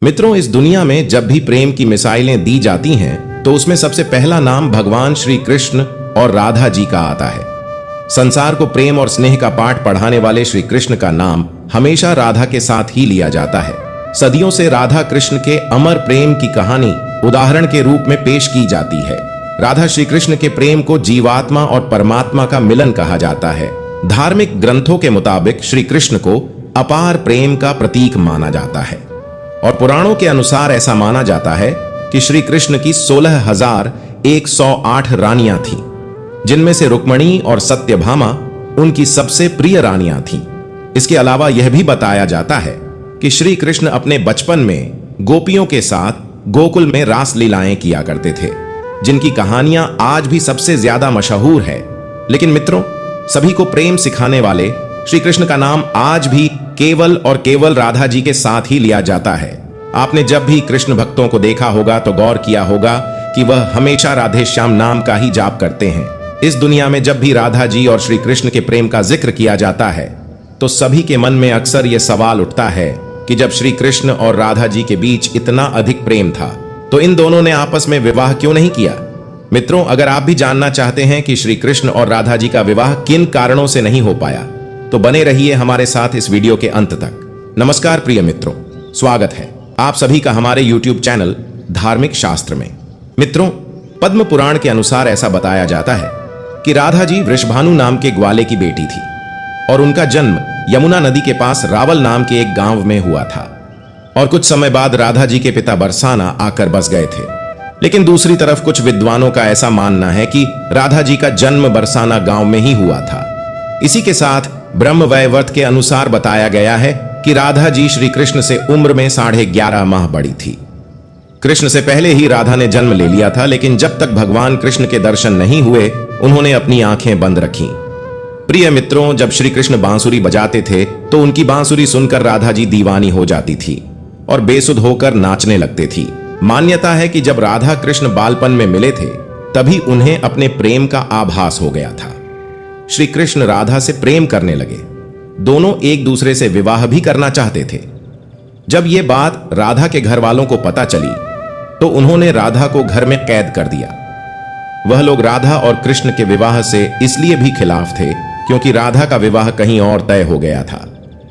मित्रों, इस दुनिया में जब भी प्रेम की मिसाइलें दी जाती हैं तो उसमें सबसे पहला नाम भगवान श्री कृष्ण और राधा जी का आता है। संसार को प्रेम और स्नेह का पाठ पढ़ाने वाले श्री कृष्ण का नाम हमेशा राधा के साथ ही लिया जाता है। सदियों से राधा कृष्ण के अमर प्रेम की कहानी उदाहरण के रूप में पेश की जाती है। राधा श्री कृष्ण के प्रेम को जीवात्मा और परमात्मा का मिलन कहा जाता है। धार्मिक ग्रंथों के मुताबिक श्री कृष्ण को अपार प्रेम का प्रतीक माना जाता है और पुराणों के अनुसार ऐसा माना जाता है कि श्री कृष्ण की 16,108 रानियां थीं, जिनमें से रुक्मणी और सत्यभामा उनकी सबसे प्रिय रानियां थीं। इसके अलावा यह भी बताया जाता है कि श्री कृष्ण अपने बचपन में गोपियों के साथ गोकुल में रास लीलाएं किया करते थे, जिनकी कहानियां आज भी सबसे ज्यादा मशहूर है। लेकिन मित्रों, सभी को प्रेम सिखाने वाले श्री कृष्ण का नाम आज भी केवल और केवल राधा जी के साथ ही लिया जाता है। आपने जब भी कृष्ण भक्तों को देखा होगा तो गौर किया होगा कि वह हमेशा राधे श्याम नाम का ही जाप करते हैं। इस दुनिया में जब भी राधा जी और श्री कृष्ण के प्रेम का जिक्र किया जाता है तो सभी के मन में अक्सर यह सवाल उठता है कि जब श्री कृष्ण और राधा जी के बीच इतना अधिक प्रेम था तो इन दोनों ने आपस में विवाह क्यों नहीं किया। मित्रों, अगर आप भी जानना चाहते हैं कि श्री कृष्ण और राधा जी का विवाह किन कारणों से नहीं हो पाया तो बने रहिए हमारे साथ इस वीडियो के अंत तक। नमस्कार प्रिय मित्रों, स्वागत है आप सभी का हमारे YouTube चैनल धार्मिक शास्त्र में। मित्रों, पद्म पुराण के अनुसार ऐसा बताया जाता है कि राधा जी वृषभानु नाम के ग्वाले की बेटी थी और उनका जन्म यमुना नदी के पास रावल नाम के एक गांव में हुआ था और कुछ समय बाद राधा जी के पिता बरसाना आकर बस गए थे। लेकिन दूसरी तरफ कुछ विद्वानों का ऐसा मानना है कि राधा जी का जन्म बरसाना गांव में ही हुआ था। इसी के साथ ब्रह्म वैवर्त के अनुसार बताया गया है कि राधा जी श्री कृष्ण से उम्र में 11.5 माह बड़ी थी। कृष्ण से पहले ही राधा ने जन्म ले लिया था, लेकिन जब तक भगवान कृष्ण के दर्शन नहीं हुए उन्होंने अपनी आंखें बंद रखीं। प्रिय मित्रों, जब श्री कृष्ण बांसुरी बजाते थे तो उनकी बांसुरी सुनकर राधा जी दीवानी हो जाती थी और बेसुध होकर नाचने लगती थी। मान्यता है कि जब राधा कृष्ण बालपन में मिले थे तभी उन्हें अपने प्रेम का आभास हो गया था। श्री कृष्ण राधा से प्रेम करने लगे। दोनों एक दूसरे से विवाह भी करना चाहते थे। जब यह बात राधा के घर वालों को पता चली तो उन्होंने राधा को घर में कैद कर दिया। वह लोग राधा और कृष्ण के विवाह से इसलिए भी खिलाफ थे क्योंकि राधा का विवाह कहीं और तय हो गया था।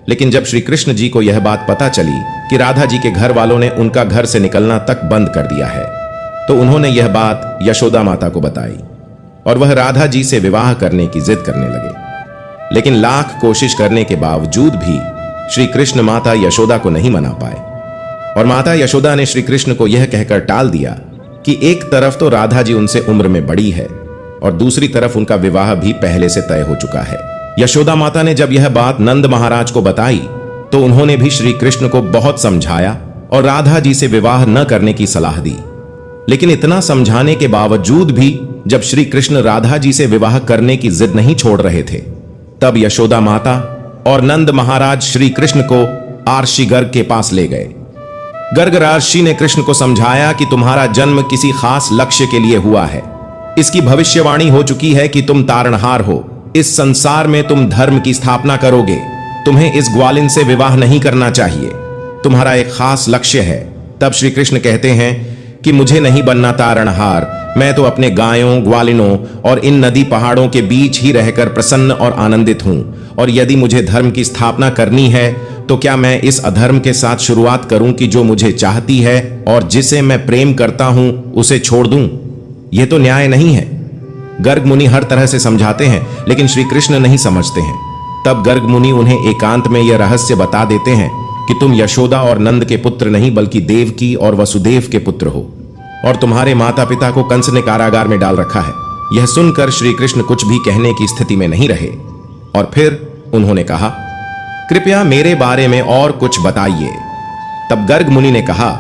लेकिन जब श्री कृष्ण जी को यह बात पता चली कि राधा जी के घर वालों ने उनका घर से निकलना तक बंद कर दिया है तो उन्होंने यह बात यशोदा माता को बताई और वह राधा जी से विवाह करने की जिद करने लगे। लेकिन लाख कोशिश करने के बावजूद भी श्री कृष्ण माता यशोदा को नहीं मना पाए और माता यशोदा ने श्री कृष्ण को यह कहकर टाल दिया कि एक तरफ तो राधा जी उनसे उम्र में बड़ी है और दूसरी तरफ उनका विवाह भी पहले से तय हो चुका है। यशोदा माता ने जब यह बात नंद महाराज को बताई तो उन्होंने भी श्री कृष्ण को बहुत समझाया और राधा जी से विवाह न करने की सलाह दी। लेकिन इतना समझाने के बावजूद भी जब श्री कृष्ण राधा जी से विवाह करने की जिद नहीं छोड़ रहे थे तब यशोदा माता और नंद महाराज श्री कृष्ण को आर्षि गर्ग के पास ले गए। गर्ग राजर्षि ने कृष्ण को समझाया कि तुम्हारा जन्म किसी खास लक्ष्य के लिए हुआ है। इसकी भविष्यवाणी हो चुकी है कि तुम तारणहार हो। इस संसार में तुम धर्म की स्थापना करोगे। तुम्हें इस ग्वालिन से विवाह नहीं करना चाहिए। तुम्हारा एक खास लक्ष्य है। तब श्री कृष्ण कहते हैं कि मुझे नहीं बनना तारणहार। मैं तो अपने गायों, ग्वालिनों और इन नदी पहाड़ों के बीच ही रहकर प्रसन्न और आनंदित हूं। और यदि मुझे धर्म की स्थापना करनी है तो क्या मैं इस अधर्म के साथ शुरुआत करूं कि जो मुझे चाहती है और जिसे मैं प्रेम करता हूं उसे छोड़ दूं? यह तो न्याय नहीं है। गर्ग मुनि हर तरह से समझाते हैं लेकिन श्री कृष्ण नहीं समझते हैं। तब गर्ग मुनि उन्हें एकांत में यह रहस्य बता देते हैं कि तुम यशोदा और नंद के पुत्र नहीं बल्कि देवकी और वसुदेव के पुत्र हो और तुम्हारे माता पिता को कंस ने कारागार में डाल रखा है। यह सुनकर श्री कृष्ण कुछ भी कहने की स्थिति में नहीं रहे और फिर उन्होंने कहा, कृपया मेरे बारे में और कुछ बताइए। तब गर्ग मुनि ने कहा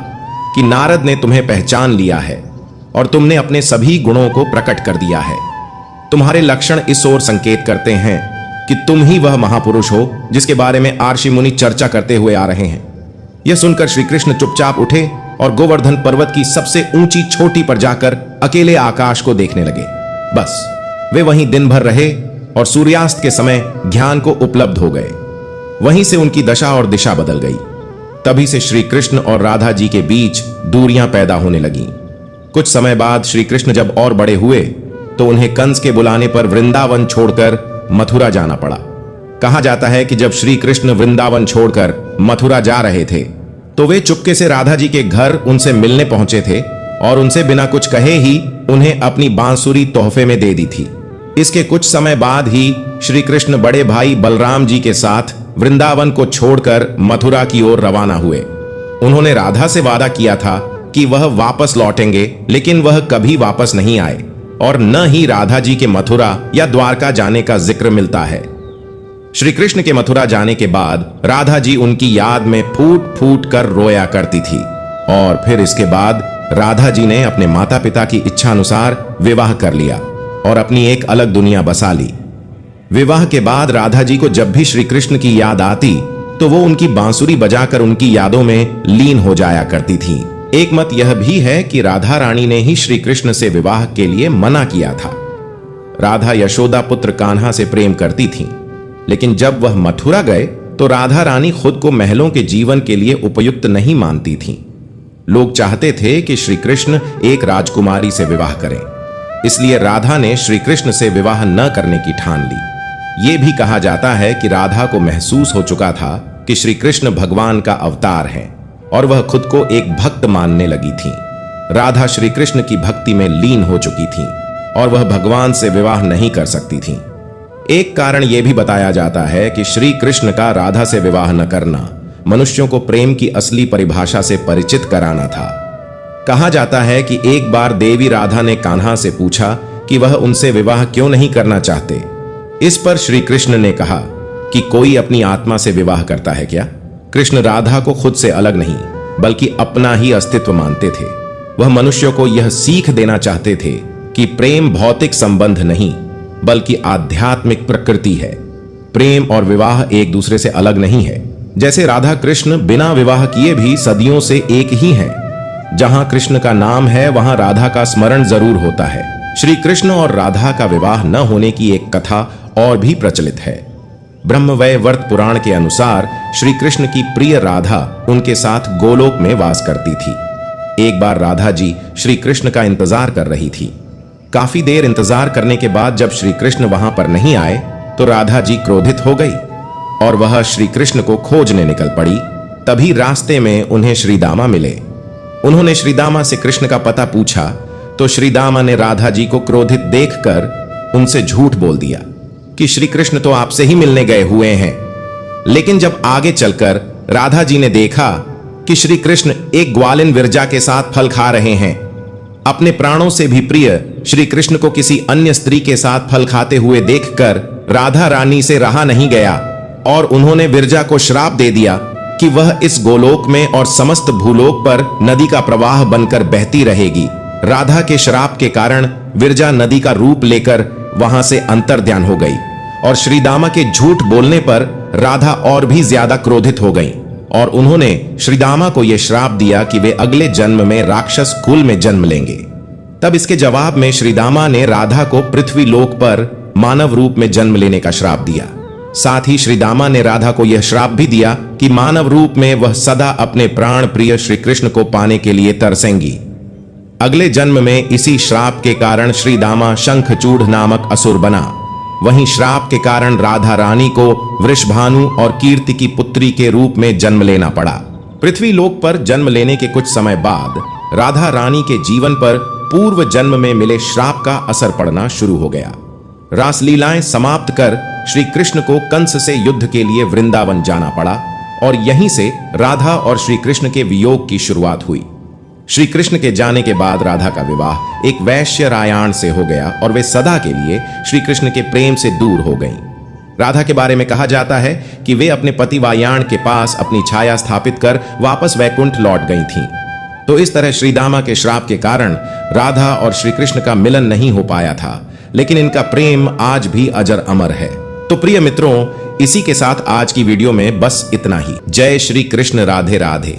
कि नारद ने तुम्हें पहचान लिया है और तुमने अपने सभी गुणों को प्रकट कर दिया है। तुम्हारे लक्षण इस ओर संकेत करते हैं कि तुम ही वह महापुरुष हो जिसके बारे में आर्षि मुनि चर्चा करते हुए आ रहे हैं। यह सुनकर श्री कृष्ण चुपचाप उठे और गोवर्धन पर्वत की सबसे ऊंची चोटी पर जाकर अकेले आकाश को देखने लगे। बस वे वहीं दिन भर रहे और सूर्यास्त के समय ज्ञान को उपलब्ध हो गए। वहीं से उनकी दशा और दिशा बदल गई। तभी से श्री कृष्ण और राधा जी के बीच दूरियां पैदा होने लगीं। कुछ समय बाद श्री कृष्ण जब और बड़े हुए तो उन्हें कंस के बुलाने पर वृंदावन छोड़कर मथुरा जाना पड़ा। कहा जाता है कि जब श्री कृष्ण वृंदावन छोड़कर मथुरा जा रहे थे तो वे चुपके से राधा जी के घर उनसे मिलने पहुंचे थे और उनसे बिना कुछ कहे ही उन्हें अपनी बांसुरी तोहफे में दे दी थी। इसके कुछ समय बाद ही श्री कृष्ण बड़े भाई बलराम जी के साथ वृंदावन को छोड़कर मथुरा की ओर रवाना हुए। उन्होंने राधा से वादा किया था कि वह वापस लौटेंगे, लेकिन वह कभी वापस नहीं आए और न ही राधा जी के मथुरा या द्वारका जाने का जिक्र मिलता है। श्री कृष्ण के मथुरा जाने के बाद राधा जी उनकी याद में फूट फूट कर रोया करती थी और फिर इसके बाद राधा जी ने अपने माता पिता की इच्छा अनुसार विवाह कर लिया और अपनी एक अलग दुनिया बसा ली। विवाह के बाद राधा जी को जब भी श्री कृष्ण की याद आती तो वो उनकी बांसुरी बजाकर उनकी यादों में लीन हो जाया करती थी। एक मत यह भी है कि राधा रानी ने ही श्री कृष्ण से विवाह के लिए मना किया था। राधा यशोदा पुत्र कान्हा से प्रेम करती थी, लेकिन जब वह मथुरा गए तो राधा रानी खुद को महलों के जीवन के लिए उपयुक्त नहीं मानती थीं। लोग चाहते थे कि श्री कृष्ण एक राजकुमारी से विवाह करें, इसलिए राधा ने श्री कृष्ण से विवाह न करने की ठान ली। यह भी कहा जाता है कि राधा को महसूस हो चुका था कि श्री कृष्ण भगवान का अवतार है और वह खुद को एक भक्त मानने लगी थी। राधा श्री कृष्ण की भक्ति में लीन हो चुकी थी और वह भगवान से विवाह नहीं कर सकती थी। एक कारण यह भी बताया जाता है कि श्री कृष्ण का राधा से विवाह न करना मनुष्यों को प्रेम की असली परिभाषा से परिचित कराना था। कहा जाता है कि एक बार देवी राधा ने कान्हा से पूछा कि वह उनसे विवाह क्यों नहीं करना चाहते। इस पर श्री कृष्ण ने कहा कि कोई अपनी आत्मा से विवाह करता है क्या? कृष्ण राधा को खुद से अलग नहीं बल्कि अपना ही अस्तित्व मानते थे। वह मनुष्यों को यह सीख देना चाहते थे कि प्रेम भौतिक संबंध नहीं बल्कि आध्यात्मिक प्रकृति है। प्रेम और विवाह एक दूसरे से अलग नहीं है। जैसे राधा कृष्ण बिना विवाह किए भी सदियों से एक ही हैं। जहां कृष्ण का नाम है वहां राधा का स्मरण जरूर होता है। श्री कृष्ण और राधा का विवाह न होने की एक कथा और भी प्रचलित है। ब्रह्मवैवर्त पुराण के अनुसार श्री कृष्ण की प्रिय राधा उनके साथ गोलोक में वास करती थी। एक बार राधा जी श्री कृष्ण का इंतजार कर रही थी। काफी देर इंतजार करने के बाद जब श्री कृष्ण वहां पर नहीं आए तो राधा जी क्रोधित हो गई और वह श्री कृष्ण को खोजने निकल पड़ी। तभी रास्ते में उन्हें श्रीदामा मिले। उन्होंने श्रीदामा से कृष्ण का पता पूछा तो श्रीदामा ने राधा जी को क्रोधित देखकर उनसे झूठ बोल दिया कि श्री कृष्ण तो आपसे ही मिलने गए हुए हैं। लेकिन जब आगे चलकर राधा जी ने देखा कि श्री कृष्ण एक ग्वालिन विरजा के साथ फल खा रहे हैं, अपने प्राणों से भी प्रिय श्री कृष्ण को किसी अन्य स्त्री के साथ फल खाते हुए देखकर राधा रानी से रहा नहीं गया और उन्होंने विरजा को श्राप दे दिया कि वह इस गोलोक में और समस्त भूलोक पर नदी का प्रवाह बनकर बहती रहेगी। राधा के श्राप के कारण विरजा नदी का रूप लेकर वहां से अंतर्ध्यान हो गई और श्रीदामा के झूठ बोलने पर राधा और भी ज्यादा क्रोधित हो गई और उन्होंने श्रीदामा को यह श्राप दिया कि वे अगले जन्म में राक्षस कुल में जन्म लेंगे। तब इसके जवाब में श्रीदामा ने राधा को पृथ्वी लोक पर मानव रूप में जन्म लेने का श्राप दिया। साथ ही श्रीदामा ने राधा को यह श्राप भी दिया कि मानव रूप में वह सदा अपने प्राण प्रिय श्री कृष्ण को पाने के लिए तरसेंगी। अगले जन्म में इसी श्राप के कारण श्रीदामा शंखचूड़ नामक असुर बना। वहीं श्राप के कारण राधा रानी को वृषभानु और कीर्ति की पुत्री के रूप में जन्म लेना पड़ा। पृथ्वी लोक पर जन्म लेने के कुछ समय बाद राधा रानी के जीवन पर पूर्व जन्म में मिले श्राप का असर पड़ना शुरू हो गया। रासलीलाएं समाप्त कर श्री कृष्ण को कंस से युद्ध के लिए वृंदावन जाना पड़ा और यहीं से राधा और श्री कृष्ण के वियोग की शुरुआत हुई। श्री कृष्ण के जाने के बाद राधा का विवाह एक वैश्य रायाण से हो गया और वे सदा के लिए श्री कृष्ण के प्रेम से दूर हो गईं। राधा के बारे में कहा जाता है कि वे अपने पति वायाण के पास अपनी छाया स्थापित कर वापस वैकुंठ लौट गई थीं। तो इस तरह श्रीदामा के श्राप के कारण राधा और श्री कृष्ण का मिलन नहीं हो पाया था, लेकिन इनका प्रेम आज भी अजर अमर है। तो प्रिय मित्रों, इसी के साथ आज की वीडियो में बस इतना ही। जय श्री कृष्ण, राधे राधे।